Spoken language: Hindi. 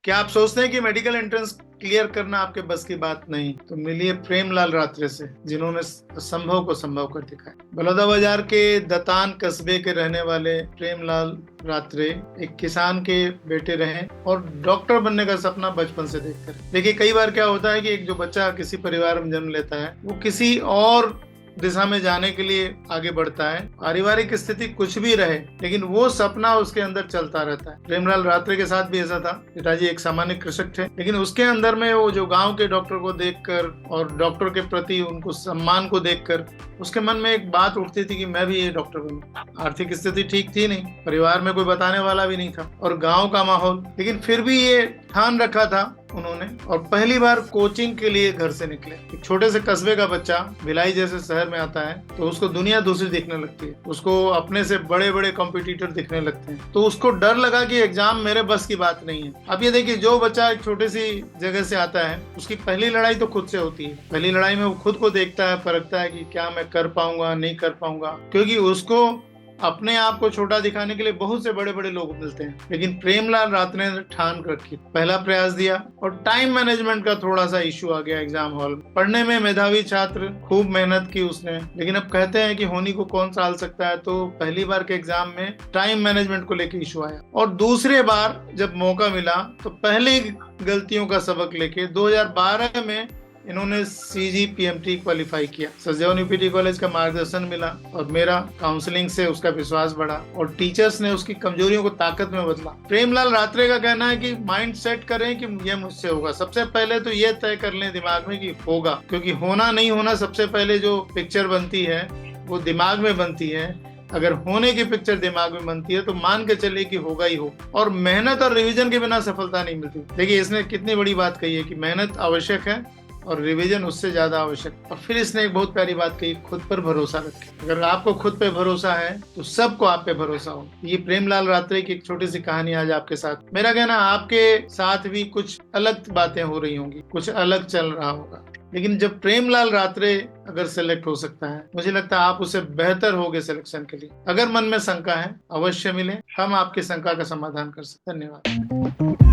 क्या आप सोचते हैं कि मेडिकल एंट्रेंस क्लियर करना आपके बस की बात नहीं? तो मिलिए प्रेमलाल रात्रे से, जिन्होंने असंभव को संभव कर दिखाया। बलौदाबाजार के दतान कस्बे के रहने वाले प्रेमलाल रात्रे एक किसान के बेटे रहे और डॉक्टर बनने का सपना बचपन से देखते रहे। देखिए, कई बार क्या होता है कि एक जो बच्चा किसी परिवार में जन्म लेता है वो किसी और दिशा में जाने के लिए आगे बढ़ता है। पारिवारिक स्थिति कुछ भी रहे, लेकिन वो सपना उसके अंदर चलता रहता है। प्रेमलाल रात्रे के साथ भी ऐसा था। पिताजी एक सामान्य कृषक थे, लेकिन उसके अंदर में वो जो गांव के डॉक्टर को देखकर और डॉक्टर के प्रति उनको सम्मान को देखकर उसके मन में एक बात उठती थी कि मैं भी ये डॉक्टर बनूं। आर्थिक स्थिति ठीक थी नहीं, परिवार में कोई बताने वाला भी नहीं था और गांव का माहौल, लेकिन फिर भी ये ठान रखा था उन्होंने और पहली बार कोचिंग के लिए घर से निकले। एक छोटे से कस्बे का बच्चा भिलाई जैसे शहर में आता है तो उसको दुनिया दूसरी दिखने लगती है, उसको अपने से बड़े बड़े कॉम्पिटिटर दिखने लगते हैं, तो उसको डर लगा कि एग्जाम मेरे बस की बात नहीं है। अब ये देखिए, जो बच्चा एक छोटी सी जगह से आता है उसकी पहली लड़ाई तो खुद से होती है। पहली लड़ाई में वो खुद को देखता है, परखता है कि क्या मैं कर पाऊंगा नहीं कर पाऊंगा, क्योंकि उसको अपने आप को छोटा दिखाने के लिए बहुत से बड़े बड़े लोग मिलते हैं। लेकिन प्रेमलाल रात्रे ने ठान रखी, पहला प्रयास दिया और टाइम मैनेजमेंट का थोड़ा सा इशू आ गया एग्जाम हॉल में। पढ़ने में मेधावी छात्र, खूब मेहनत की उसने, लेकिन अब कहते हैं कि होनी को कौन टाल सकता है, तो पहली बार के एग्जाम में टाइम मैनेजमेंट को लेकर इशू आया और दूसरे बार जब मौका मिला तो पहले गलतियों का सबक लेके 2012 में इन्होंने CGPMT क्वालिफाई किया। सचदेव यूपीटी कॉलेज का मार्गदर्शन मिला और मेरा काउंसलिंग से उसका विश्वास बढ़ा और टीचर्स ने उसकी कमजोरियों को ताकत में बदला। प्रेमलाल रात्रे का कहना है कि माइंड सेट करें कि यह मुझसे होगा। सबसे पहले तो यह तय कर लें दिमाग में कि होगा, क्योंकि होना नहीं होना सबसे पहले जो पिक्चर बनती है वो दिमाग में बनती है। अगर होने की पिक्चर दिमाग में बनती है तो मान के चलिए कि होगा ही हो, और मेहनत और रिवीजन के बिना सफलता नहीं मिलती। देखिए, इसने कितनी बड़ी बात कही है कि मेहनत आवश्यक है और रिवीजन उससे ज्यादा आवश्यक। और फिर इसने एक बहुत प्यारी बात कही, खुद पर भरोसा रखें। अगर आपको खुद पे भरोसा है तो सबको आप पे भरोसा हो। ये प्रेमलाल रात्रे की एक छोटी सी कहानी आज आपके साथ। मेरा कहना, आपके साथ भी कुछ अलग बातें हो रही होंगी, कुछ अलग चल रहा होगा, लेकिन जब प्रेमलाल रात्रे अगर सेलेक्ट हो सकता है, मुझे लगता है आप उसे बेहतर होगे सिलेक्शन के लिए। अगर मन में शंका है, अवश्य मिले, हम आपकी शंका का समाधान कर सकते हैं। धन्यवाद।